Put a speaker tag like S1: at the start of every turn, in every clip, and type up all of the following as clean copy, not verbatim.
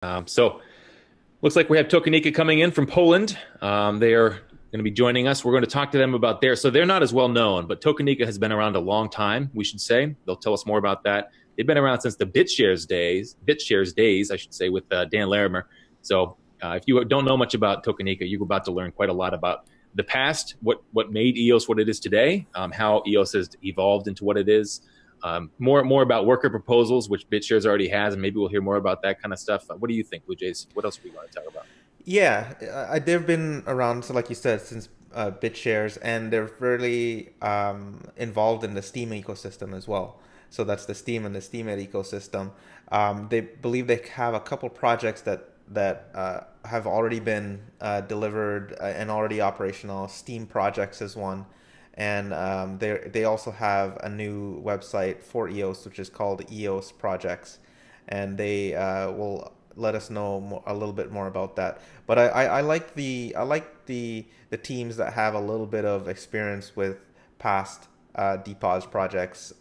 S1: So looks like we have Tokenika coming in from Poland. They are going to be joining us. We're going to talk to them about their. So they're not as well known, but Tokenika has been around a long time. We should say they'll tell us more about that. They've been around since the BitShares days, I should say, with Dan Larimer. So if you don't know much about Tokenika, you're about to learn quite a lot about the past, what made EOS what it is today, how EOS has evolved into what it is, more about worker proposals, which BitShares already has, and maybe we'll hear more about that kind of stuff. What do you think, Blue Jays? What else are we going to talk about?
S2: Yeah, they've been around, so like you said, since BitShares, and they're really involved in the Steam ecosystem as well. So that's the Steam and the Steemit ecosystem. They believe they have a couple projects that have already been delivered and already operational. Steam projects is one, and they also have a new website for EOS, which is called EOS Projects, and they will let us know a little bit more about that. But I like the teams that have a little bit of experience with past DPoS projects.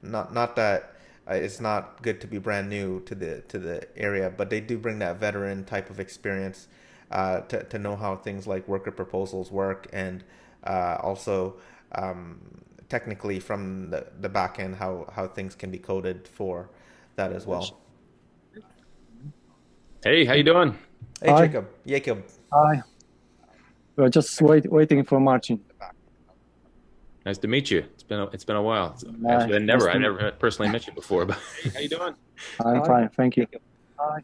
S2: Not that it's not good to be brand new to the area, but they do bring that veteran type of experience to know how things like worker proposals work, and also technically from the back end how things can be coded for that as well.
S1: Hey, how you doing?
S2: Hey,
S3: Hi,
S2: Jacob.
S3: hi. We're just waiting for Marcin.
S1: Nice to meet you. It's been a while. Actually,
S3: Nice
S1: I've
S3: to meet.
S1: never personally met you before, but hey, how you doing?
S3: I'm fine, thank you. Hi.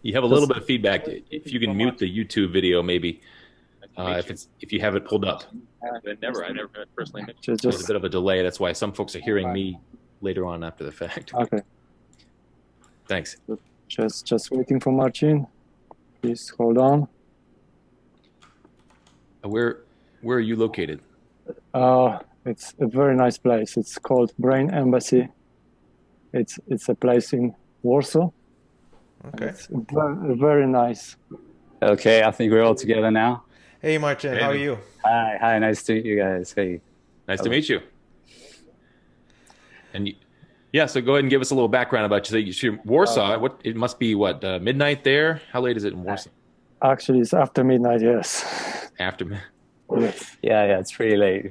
S1: You have a little
S3: Just
S1: bit of feedback. If you can mute the YouTube video, maybe if you have it pulled up. I've never personally met you. There's a
S3: just
S1: bit of a delay. That's why some folks are hearing me later on after the fact.
S3: okay.
S1: Thanks.
S3: Just waiting for Marcin. Please hold on.
S1: Where are you located?
S3: It's a very nice place. It's called Brain Embassy. It's a place in Warsaw. And
S2: Okay.
S3: it's very nice.
S4: Okay, I think we're all together now.
S2: Hey, Marcin,
S1: Hey,
S2: how are
S1: man.
S2: you?
S4: Hi, nice to meet you guys. Hey.
S1: Nice to
S4: Hello.
S1: meet you. And yeah, so go ahead and give us a little background about you. So Warsaw. What it must be? What midnight there? How late is it in Warsaw?
S3: Actually, it's after midnight. Yes.
S1: After.
S3: Yes.
S4: Yeah, it's pretty late.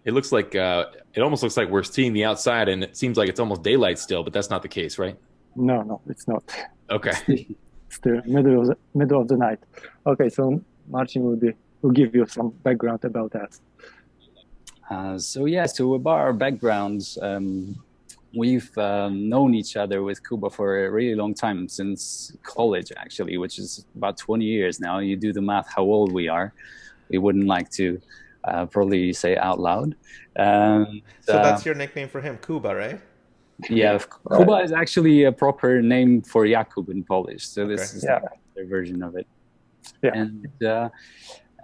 S1: It looks like it almost looks like we're seeing the outside, and it seems like it's almost daylight still, but that's not the case, right?
S3: No, it's not.
S1: Okay.
S3: It's the middle of the night. Okay, so Marcin will give you some background about that.
S4: So about our backgrounds, we've known each other with Kuba for a really long time, since college actually, which is about 20 years now. You do the math how old we are. We wouldn't like to probably say out loud.
S2: So that's your nickname for him, Kuba, right?
S4: Yeah, Kuba is actually a proper name for Jakub in Polish. So
S2: Okay.
S4: this is
S3: Yeah.
S4: their version of it.
S3: Yeah.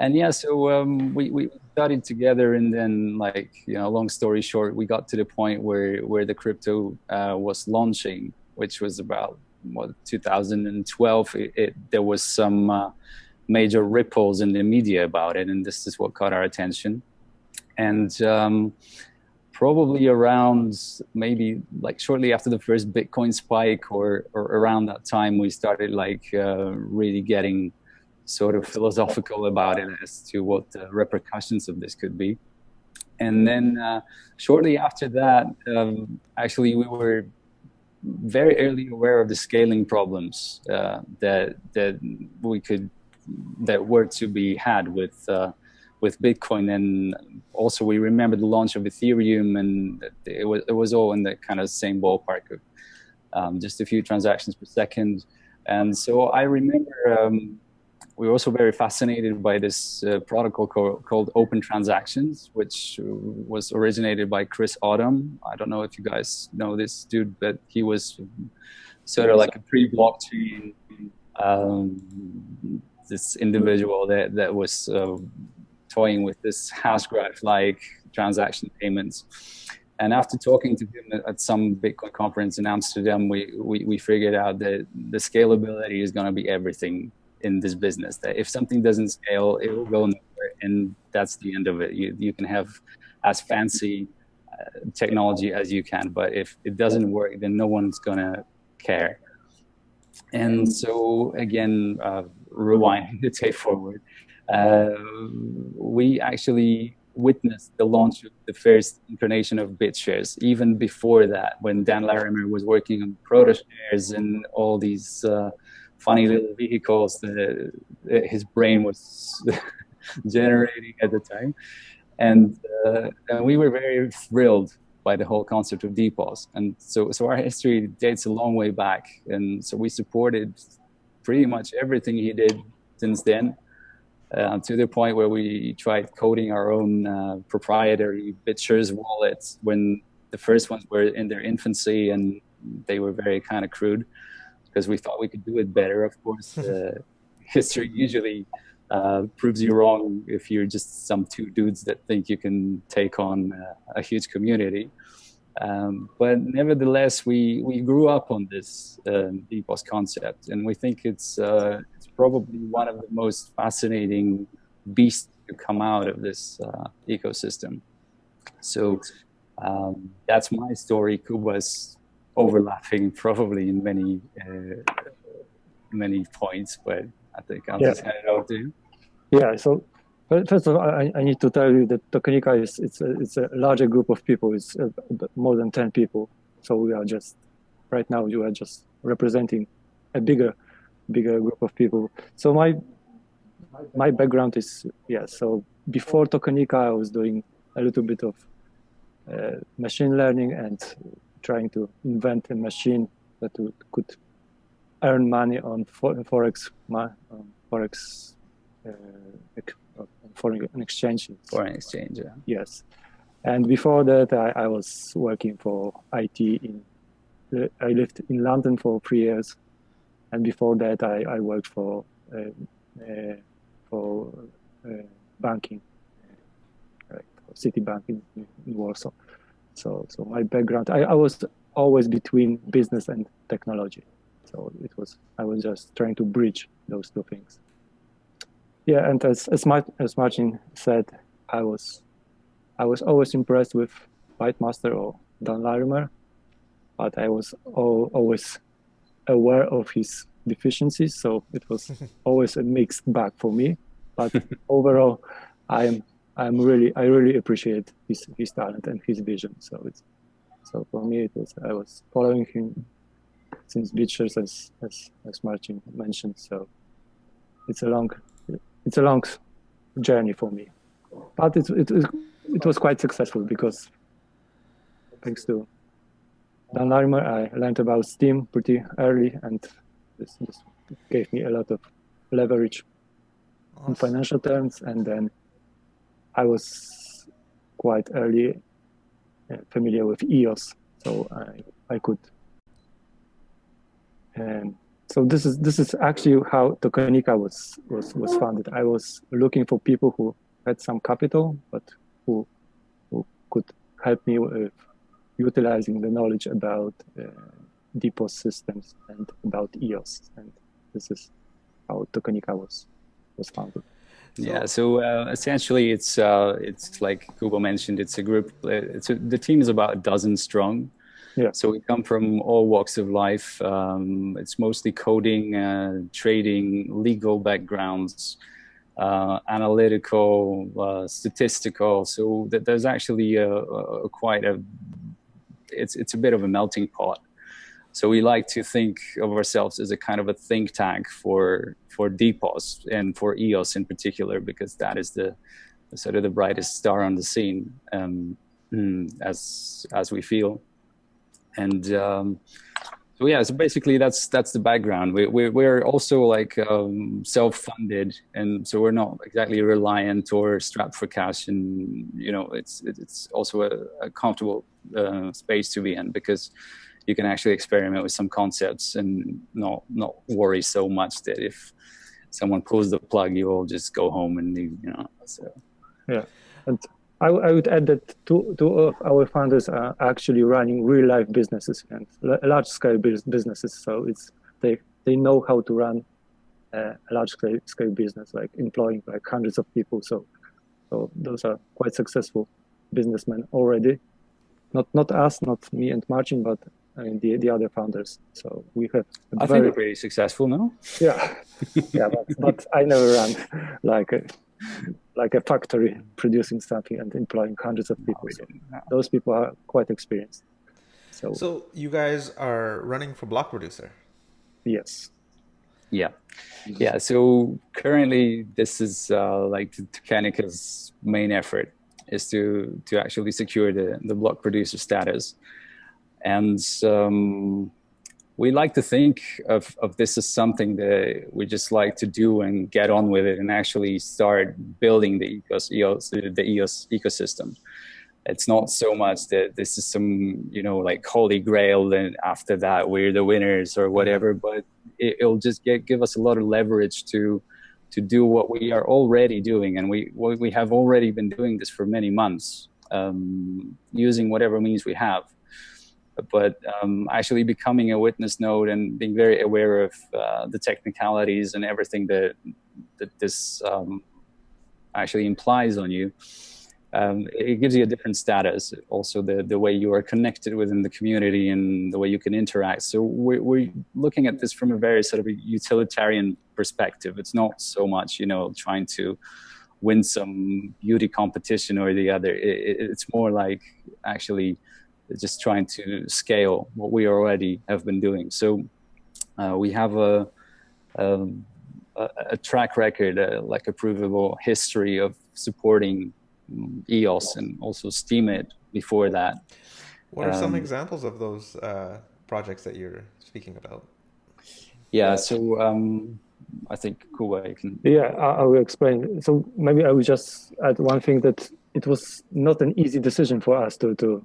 S4: And yeah, so we studied together, and then, like, long story short, we got to the point where the crypto was launching, which was about 2012. There was some major ripples in the media about it, and this is what caught our attention. And probably around, maybe like shortly after the first Bitcoin spike, or around that time, we started really getting sort of philosophical about it as to what the repercussions of this could be. And then shortly after that, actually, we were very early aware of the scaling problems that were to be had with Bitcoin. And also we remember the launch of Ethereum, and it was all in the kind of same ballpark of just a few transactions per second. And so I remember we were also very fascinated by this protocol called Open Transactions, which was originated by Chris Autumn. I don't know if you guys know this dude, but he was sort of like a pre-blockchain this individual that was toying with this hash graph-like transaction payments. And after talking to him at some Bitcoin conference in Amsterdam, we figured out that the scalability is going to be everything in this business. That if something doesn't scale, it will go nowhere, and that's the end of it. You can have as fancy technology as you can, but if it doesn't work, then no one's going to care. And so again, rewinding the tape forward, uh, we actually witnessed the launch of the first incarnation of BitShares. Even before that, when Dan Larimer was working on ProtoShares and all these funny little vehicles that his brain was generating at the time. And we were very thrilled by the whole concept of DPoS. And so our history dates a long way back. And so we supported pretty much everything he did since then, to the point where we tried coding our own proprietary BitShares wallets when the first ones were in their infancy and they were very kind of crude, because we thought we could do it better. Of course, history usually proves you wrong if you're just some two dudes that think you can take on a huge community. But nevertheless, we grew up on this DPoS concept, and we think it's probably one of the most fascinating beasts to come out of this ecosystem. So that's my story. Kuba's overlapping probably in many points, but I think I'll just hand it over to you.
S3: Yeah. So first of all, I need to tell you that Tokenika it's a larger group of people. It's more than 10 people. So we are just right now. You are just representing a bigger group of people. So my background is So before Tokenika, I was doing a little bit of machine learning and trying to invent a machine that could earn money on forex foreign exchange.
S4: Foreign exchange, yeah.
S3: Yes. And before that, I was working for IT. I lived in London for 3 years. And before that, I worked for banking, right, for Citibank in Warsaw. So my background, I was always between business and technology. So I was just trying to bridge those two things. Yeah, and as Marcin said, I was always impressed with Bytemaster or Dan Larimer, but I was always aware of his deficiencies. So it was always a mixed bag for me. But overall, I really appreciate his talent and his vision. So for me I was following him since BitShares, as Marcin mentioned. So it's a long journey for me, but it was quite successful because thanks to Dan Larimer, I learned about Steam pretty early, and this gave me a lot of leverage in financial terms. And then I was quite early familiar with EOS, so I could. So this is actually how Tokenika was founded. I was looking for people who had some capital, but who could help me with utilizing the knowledge about DPoS systems and about EOS, and this is how Tokenika was founded.
S4: Yeah, so essentially it's like Kuba mentioned, it's a group. The team is about a dozen strong.
S3: Yeah.
S4: So we come from all walks of life. It's mostly coding, trading, legal backgrounds, analytical, statistical. So there's actually it's a bit of a melting pot. So we like to think of ourselves as a kind of a think tank for DPoS and for EOS in particular, because that is the sort of the brightest star on the scene, as we feel. And so yeah, so basically that's the background. We're also like self-funded, and so we're not exactly reliant or strapped for cash. And it's also a comfortable space to be in, because you can actually experiment with some concepts and not worry so much that if someone pulls the plug, you will just go home and leave. So
S3: yeah, and I would add that two of our founders are actually running real life businesses and large scale businesses. So they know how to run a large scale business, like employing like hundreds of people. So those are quite successful businessmen already. Not us, not me and Marcin, but the other founders. So we have.
S4: I think we're pretty successful now.
S3: Yeah, yeah, but I never ran like a factory producing something and employing hundreds of people. So those people are quite experienced.
S2: So you guys are running for Block Producer?
S3: Yes.
S4: Yeah. Yeah. So currently, this is like Tokenika's main effort is to actually secure the block producer status. And we like to think of this as something that we just like to do and get on with it and actually start building the EOS ecosystem. It's not so much that this is some, like holy grail, and after that we're the winners or whatever, but it'll just give us a lot of leverage to do what we are already doing. And we have already been doing this for many months, using whatever means we have. But actually becoming a witness node and being very aware of the technicalities and everything that this actually implies on you, it gives you a different status. Also, the way you are connected within the community and the way you can interact. So we're looking at this from a very sort of a utilitarian perspective. It's not so much, trying to win some beauty competition or the other. It's more like actually just trying to scale what we already have been doing. So we have a track record, like a provable history of supporting EOS and also Steemit before that.
S2: What are some examples of those projects that you're speaking about?
S4: Yeah, so I think Kuba can.
S3: Yeah, I will explain. So maybe I will just add one thing, that it was not an easy decision for us to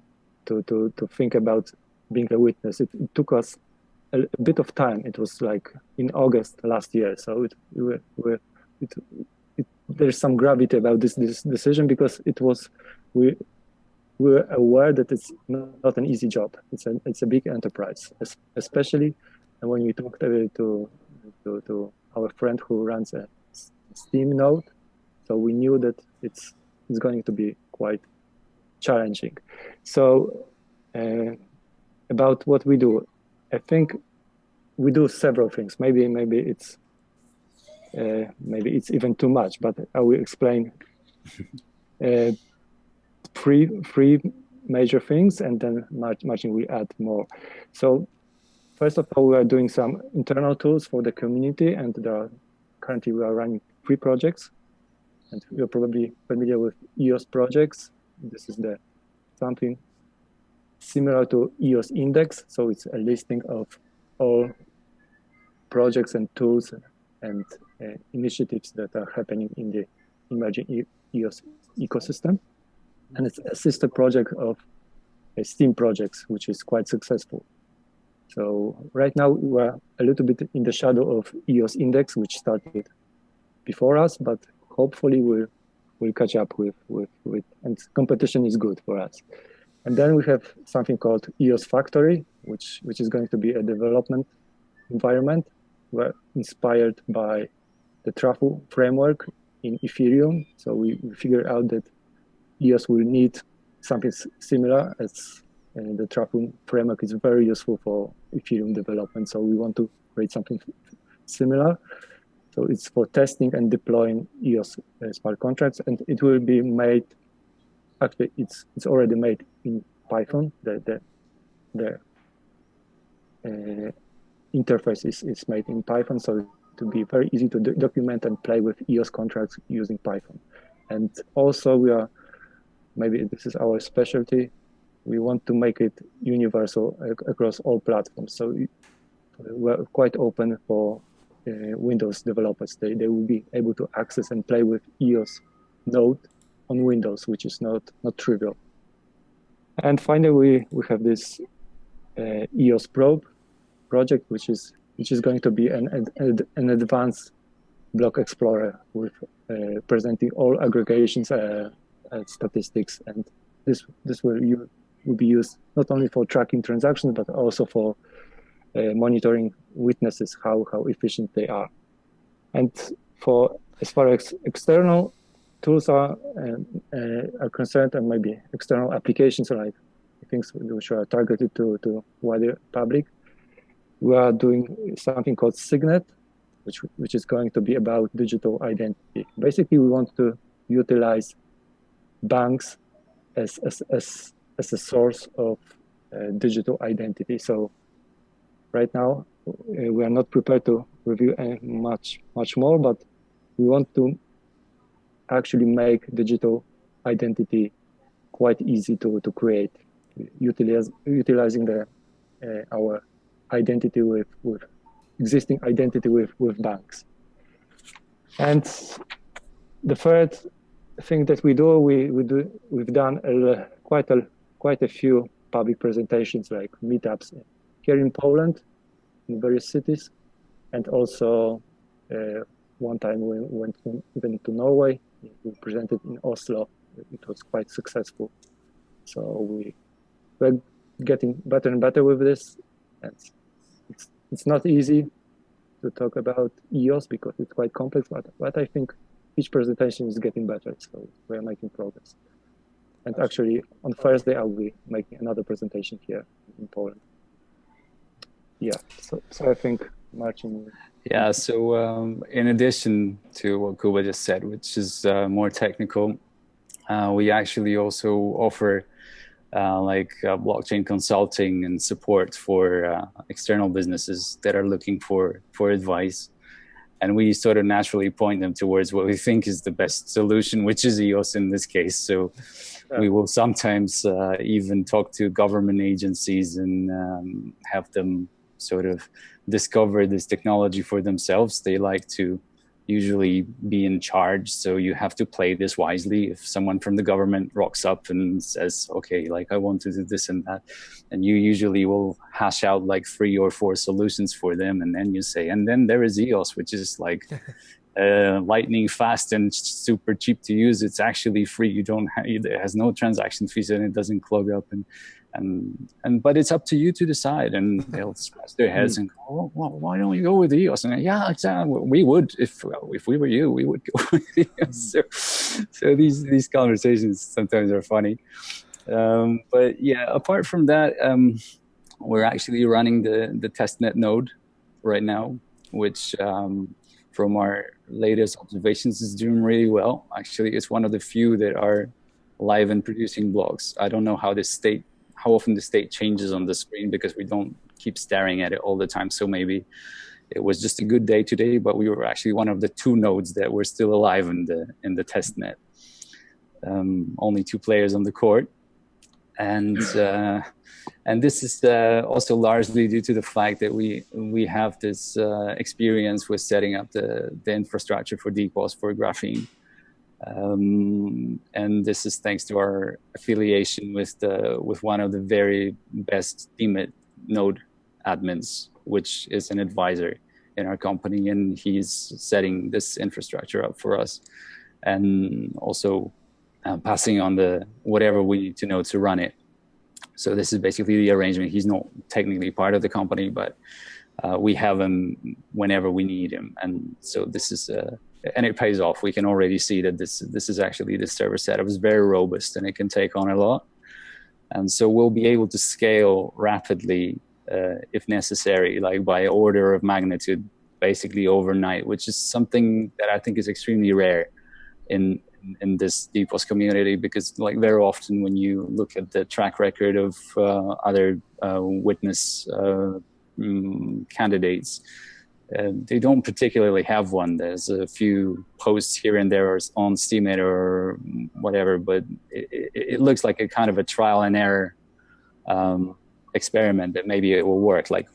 S3: think about being a witness. It took us a bit of time. It was like in August last year. So there's some gravity about this decision, because we were aware that it's not an easy job. It's a big enterprise, especially when we talked to our friend who runs a Steam node. So we knew that it's going to be quite challenging. So about what we do, I think we do several things. Maybe it's even too much, but I will explain three major things, and then Marcin will add more. So first of all, we are doing some internal tools for the community, and currently we are running 3 projects, and you're probably familiar with EOS projects. This is something similar to EOS index. So it's a listing of all projects and tools and initiatives that are happening in the emerging EOS ecosystem. And it's a sister project of Steam projects, which is quite successful. So right now we're a little bit in the shadow of EOS index, which started before us, but hopefully we'll catch up with, and competition is good for us. And then we have something called EOS Factory, which is going to be a development environment. We're inspired by the Truffle framework in Ethereum. So we figured out that EOS will need something similar, as the Truffle framework is very useful for Ethereum development. So we want to create something similar. So it's for testing and deploying EOS smart contracts, and it will be made. Actually, it's already made in Python. The interface is made in Python, so to be very easy to document and play with EOS contracts using Python. And also maybe this is our specialty, we want to make it universal across all platforms. So we're quite open for Windows developers. They will be able to access and play with EOS node on Windows, which is not trivial. And finally, we have this EOS Probe project, which is going to be an advanced block explorer with presenting all aggregations and statistics, and this will be used not only for tracking transactions but also for monitoring witnesses, how efficient they are. And as far as external tools are concerned, and maybe external applications like things which are targeted to wider public. We are doing something called Signet, which is going to be about digital identity. Basically, we want to utilize banks as a source of digital identity. So right now, we are not prepared to review much more, but we want to actually make digital identity quite easy to create, utilizing our identity with existing identity with banks. And the third thing that we've done quite a few public presentations, like meetups here in Poland, in various cities, and also one time we went even to Norway. We presented in Oslo. It was quite successful. So we're getting better and better with this. And it's not easy to talk about EOS because it's quite complex, but I think each presentation is getting better. So we're making progress. And actually, on Thursday, I'll be making another presentation here in Poland. Yeah, so I think Marcin.
S4: Yeah, so in addition to what Kuba just said, which is more technical, we actually also offer blockchain consulting and support for external businesses that are looking for advice. And we sort of naturally point them towards what we think is the best solution, which is EOS in this case. So we will sometimes even talk to government agencies and have them sort of discover this technology for themselves. They like to usually be in charge, so you have to play this wisely. If someone from the government rocks up and says, okay, like I want to do this and that, and you usually will hash out like 3 or 4 solutions for them, and then you say, and then there is EOS, which is like lightning fast and super cheap to use. It's actually free. It has no transaction fees, and it doesn't clog up, but it's up to you to decide. And they'll scratch their heads and go, oh, well, why don't we go with EOS? And yeah, exactly. We would, if we were you, we would go with EOS. So these conversations sometimes are funny. But yeah, apart from that, we're actually running the testnet node right now, which from our latest observations is doing really well. Actually, it's one of the few that are live and producing blocks. I don't know how often the state changes on the screen because we don't keep staring at it all the time. So maybe it was just a good day today, but we were actually one of the 2 nodes that were still alive in the testnet. Only 2 players on the court. And this is also largely due to the fact that we have this experience with setting up the infrastructure for DPoS for Graphene. And this is thanks to our affiliation with one of the very best Steemit node admins, which is an advisor in our company, and he's setting this infrastructure up for us, and also passing on whatever we need to know to run it. So this is basically the arrangement. He's not technically part of the company, but we have him whenever we need him, and so this is. And it pays off. We can already see that this is actually, the server setup is very robust and it can take on a lot. And so we'll be able to scale rapidly if necessary, like by order of magnitude, basically overnight, which is something that I think is extremely rare in this DPoS community, because like very often when you look at the track record of other witness candidates, they don't particularly have one. There's a few posts here and there on Steemit or whatever, but it looks like a kind of a trial and error experiment that maybe it will work. Like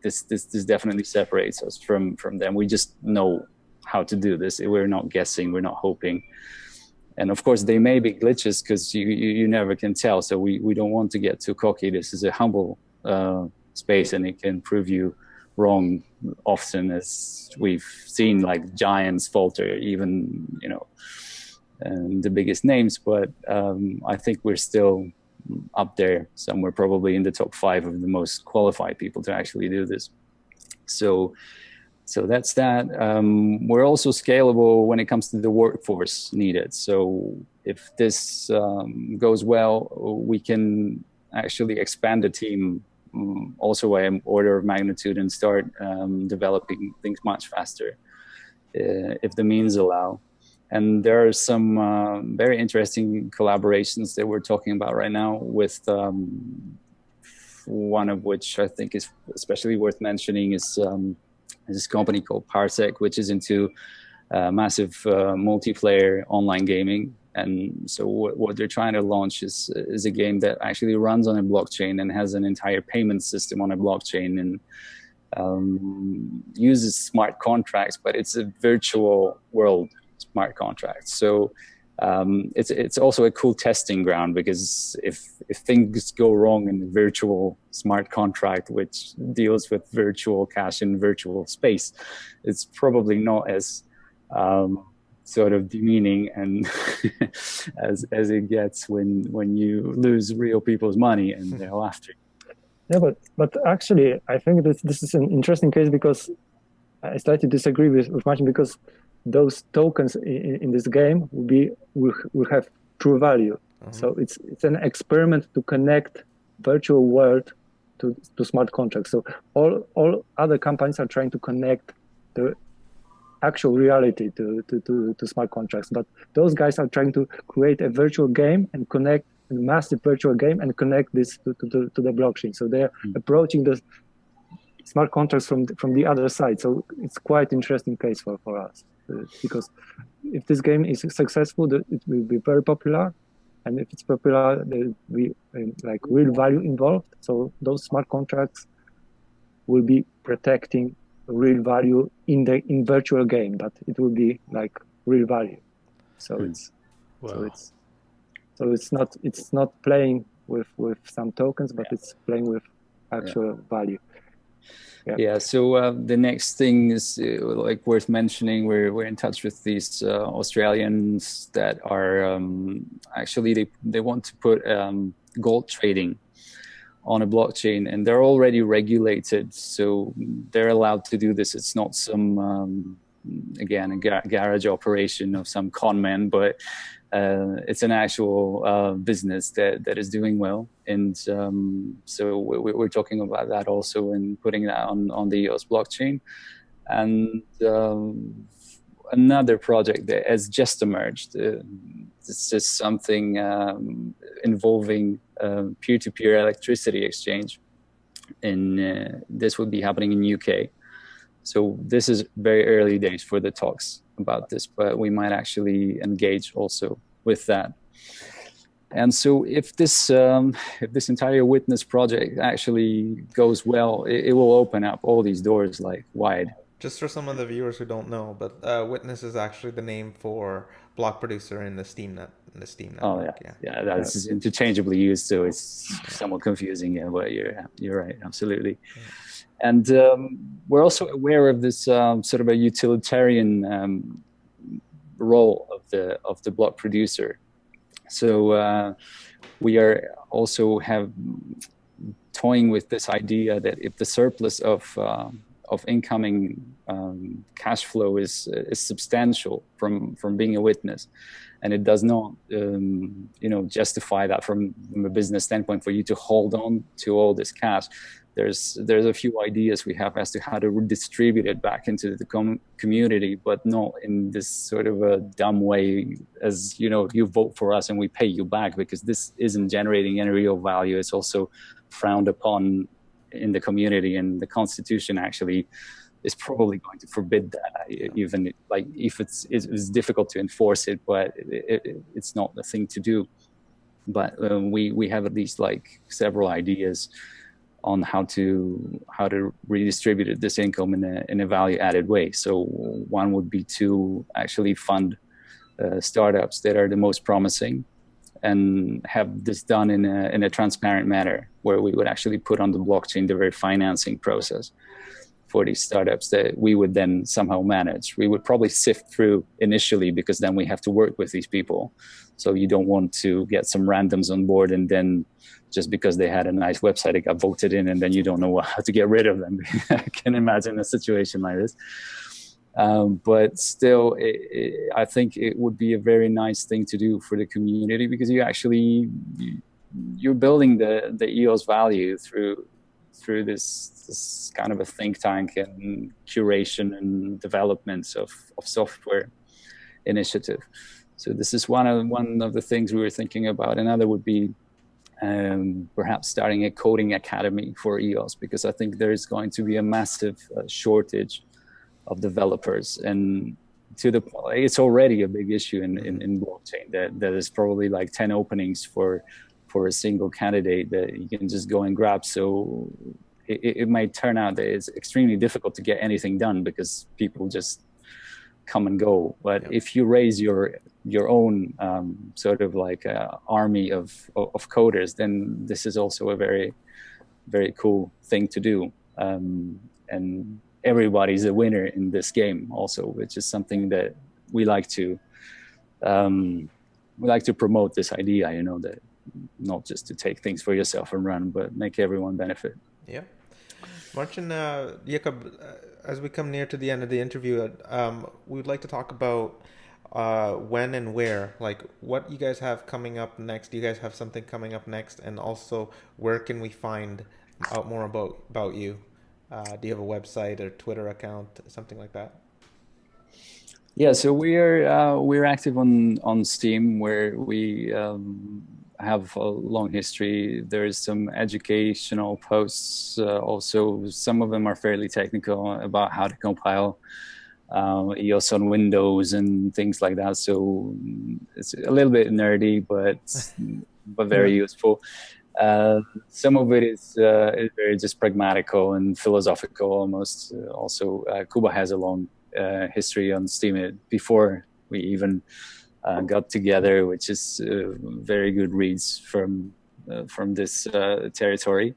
S4: this definitely separates us from them. We just know how to do this. We're not guessing, we're not hoping. And of course they may be glitches because you never can tell. So we don't want to get too cocky. This is a humble space, and it can prove you wrong often, as we've seen like giants falter, even the biggest names. But I think we're still up there somewhere, probably in the top 5 of the most qualified people to actually do this. So that's that. We're also scalable when it comes to the workforce needed. So if this goes well, we can actually expand the team also by an order of magnitude and start developing things much faster if the means allow. And there are some very interesting collaborations that we're talking about right now, with one of which I think is especially worth mentioning is this company called Parsec, which is into massive multiplayer online gaming. And so what they're trying to launch is a game that actually runs on a blockchain and has an entire payment system on a blockchain, and uses smart contracts, but it's a virtual world smart contract. So it's also a cool testing ground, because if things go wrong in the virtual smart contract, which deals with virtual cash in virtual space, it's probably not as sort of demeaning and as it gets when you lose real people's money and they're after you.
S3: Yeah, but actually, I think this is an interesting case, because I slightly disagree with Marcin, because those tokens in this game will have true value. So it's an experiment to connect virtual world to smart contracts. So all other companies are trying to connect the actual reality to smart contracts, but those guys are trying to create a virtual game and connect a massive virtual game and connect this to the blockchain. So they're approaching the smart contracts from the other side. So it's quite interesting case for us, because if this game is successful, it will be very popular, and if it's popular, there will be like real value involved. So those smart contracts will be protecting real value in virtual game, but it will be like real value. So it's not playing with some tokens, but it's playing with actual value.
S4: Yeah. So the next thing is like worth mentioning. We're in touch with these Australians that are actually they want to put gold trading on a blockchain, and they're already regulated, so they're allowed to do this. It's not some again a garage operation of some con man, but it's an actual business that is doing well. And so we're talking about that also, and putting that on the EOS blockchain. And another project that has just emerged. This is something involving peer-to-peer electricity exchange. And this would be happening in UK. So this is very early days for the talks about this, but we might actually engage also with that. And so if this entire Witness project actually goes well, it will open up all these doors like wide.
S2: Just for some of the viewers who don't know, but Witness is actually the name for block producer in the Steam network.
S4: Oh yeah, that's interchangeably used, so it's somewhat confusing. Yeah, but you're right, absolutely. Yeah. And we're also aware of this sort of a utilitarian role of the block producer. So we are also toying with this idea that if the surplus of incoming cash flow is substantial from being a witness, and it does not justify that from a business standpoint for you to hold on to all this cash, there's a few ideas we have as to how to redistribute it back into the community, but not in this sort of a dumb way as, you vote for us and we pay you back, because this isn't generating any real value. It's also frowned upon in the community, and the Constitution actually is probably going to forbid that, even like if it's difficult to enforce it, but it's not the thing to do. But we have at least like several ideas on how to redistribute this income in a value added way. So one would be to actually fund startups that are the most promising, and have this done in a transparent manner, where we would actually put on the blockchain the very financing process for these startups that we would then somehow manage. We would probably sift through initially, because then we have to work with these people. So you don't want to get some randoms on board, and then just because they had a nice website, it got voted in, and then you don't know how to get rid of them. I can imagine a situation like this. But still, I think it would be a very nice thing to do for the community, because you're building the EOS value through this kind of a think tank and curation and development of software initiative. So this is one of the things we were thinking about. Another would be perhaps starting a coding academy for EOS, because I think there is going to be a massive shortage of developers, and it's already a big issue in blockchain. That is probably like 10 openings for a single candidate that you can just go and grab. So it might turn out that it's extremely difficult to get anything done because people just come and go. But if you raise your own sort of like army of coders, then this is also a very, very cool thing to do. And everybody's a winner in this game also, which is something that we like to promote, this idea, that not just to take things for yourself and run, but make everyone benefit.
S2: Yeah. Marcin, Jakub, as we come near to the end of the interview, we would like to talk about when and where, like what you guys have coming up next. Do you guys have something coming up next? And also, where can we find out more about you? Do you have a website or Twitter account, something like that?
S4: Yeah, so we're active on Steam, where we have a long history. There's some educational posts. Also, some of them are fairly technical about how to compile EOS on Windows and things like that. So it's a little bit nerdy, but very useful. Some of it is very just pragmatical and philosophical almost. Also, Kuba has a long history on Steam before we even got together, which is very good reads from this territory.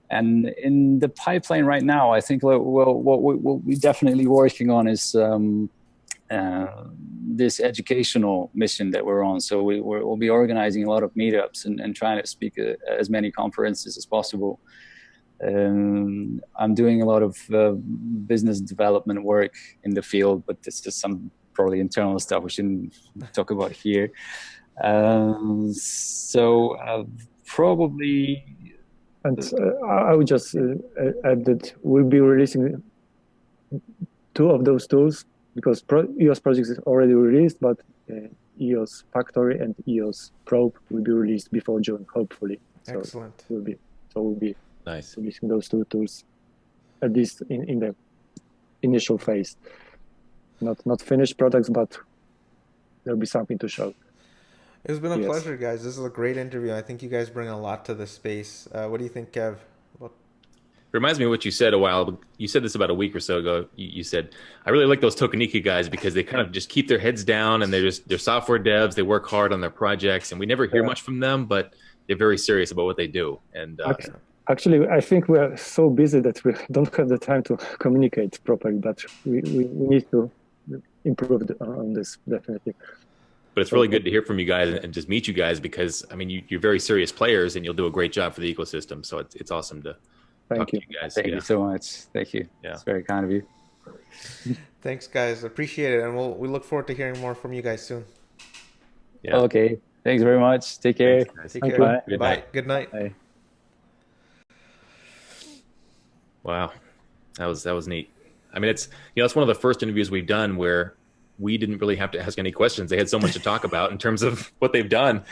S4: And in the pipeline right now, I think what we're definitely working on is this educational mission that we're on. So we'll be organizing a lot of meetups and trying to speak at as many conferences as possible. I'm doing a lot of business development work in the field, but this is some probably internal stuff we shouldn't talk about here. Probably.
S3: And I would just add that we'll be releasing 2 of those tools, because EOS project is already released, but EOS Factory and EOS Probe will be released before June, hopefully.
S2: Excellent.
S3: We'll be
S1: nice
S3: releasing those 2 tools, at least in the initial phase. Not finished products, but there'll be something to show.
S2: It's been a pleasure, guys. This is a great interview. I think you guys bring a lot to the space. What do you think, Kev?
S1: Reminds me of what you said you said this about a week or so ago. You said, I really like those Tokenika guys because they kind of just keep their heads down, and they're software devs. They work hard on their projects, and we never hear much from them, but they're very serious about what they do. And
S3: actually, I think we are so busy that we don't have the time to communicate properly, but we need to improve on this, definitely.
S1: But it's really good to hear from you guys and just meet you guys, because I mean, you're very serious players, and you'll do a great job for the ecosystem. So it's awesome to talk to you guys.
S4: Thank you so much. Thank you.
S1: Yeah.
S4: It's very kind of you.
S2: Thanks, guys. Appreciate it. And we look forward to hearing more from you guys soon.
S4: Yeah. Okay. Thanks very much. Take care.
S2: Thanks, Take care. Bye.
S1: Good
S2: Bye.
S1: Night.
S2: Good night.
S4: Bye.
S1: Wow. That was neat. I mean, it's one of the first interviews we've done where we didn't really have to ask any questions. They had so much to talk about in terms of what they've done.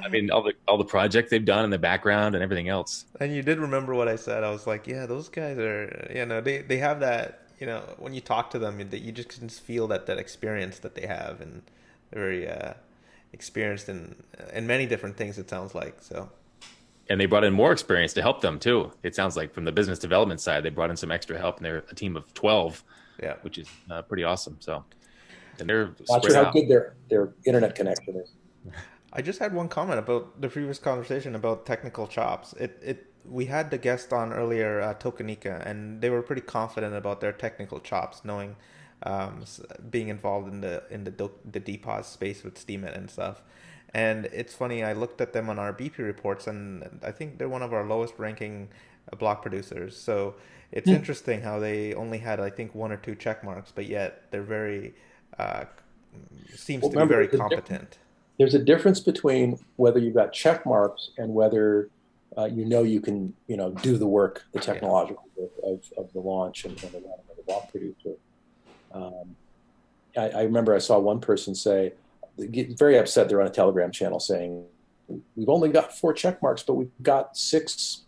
S1: I mean, all the projects they've done in the background and everything else.
S2: And you did remember what I said. I was like, yeah, those guys are, they have that, when you talk to them, that you just can feel that experience that they have, and they're very experienced in many different things, it sounds like. So.
S1: And they brought in more experience to help them too. It sounds like from the business development side, they brought in some extra help, and they're a team of 12, which is pretty awesome. So. And they're
S5: not sure how good their internet connection is.
S2: I just had one comment about the previous conversation about technical chops. We had the guest on earlier, Tokenika, and they were pretty confident about their technical chops, knowing being involved in the DPoS space with Steemit and stuff. And it's funny, I looked at them on our BP reports, and I think they're one of our lowest ranking block producers. So It's interesting how they only had, I think, 1 or 2 check marks, but yet they're very seems
S5: Well,
S2: to be
S5: remember,
S2: very competent.
S5: there's a difference between whether you've got check marks and whether you can do the work, the technological work of the launch and the running of the block producer. I remember I saw one person say, get very upset. They're on a Telegram channel saying, "We've only got 4 check marks, but we've got 6.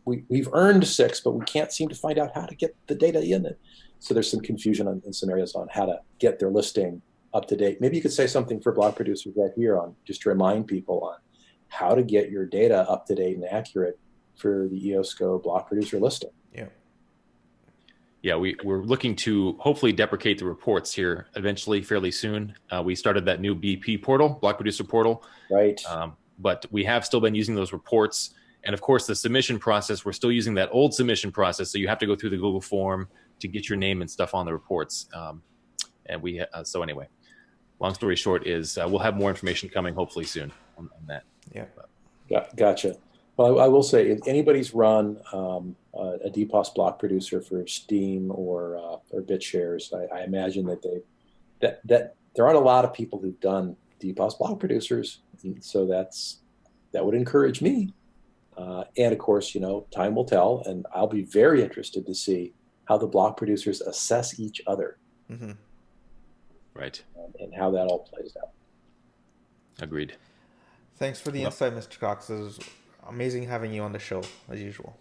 S5: We've earned 6, but we can't seem to find out how to get the data in it." So there's some confusion in some areas on how to get their listing up to date. Maybe you could say something for block producers right here on just to remind people on how to get your data up to date and accurate for the EOSgo block producer listing.
S2: Yeah.
S1: Yeah, we're looking to hopefully deprecate the reports here eventually, fairly soon. We started that new BP portal, block producer portal.
S5: Right.
S1: But we have still been using those reports. And of course, the submission process, we're still using that old submission process. So you have to go through the Google form to get your name and stuff on the reports. So anyway, long story short is we'll have more information coming hopefully soon on that.
S2: Yeah.
S5: Gotcha. Well, I will say, if anybody's run a DPoS block producer for Steam or BitShares, I imagine that there aren't a lot of people who've done DPoS block producers, and so that would encourage me. And of course, time will tell, and I'll be very interested to see how the block producers assess each other,
S1: right,
S5: and how that all plays out.
S1: Agreed.
S2: Thanks for the insight, Mr. Cox. It was amazing having you on the show, as usual.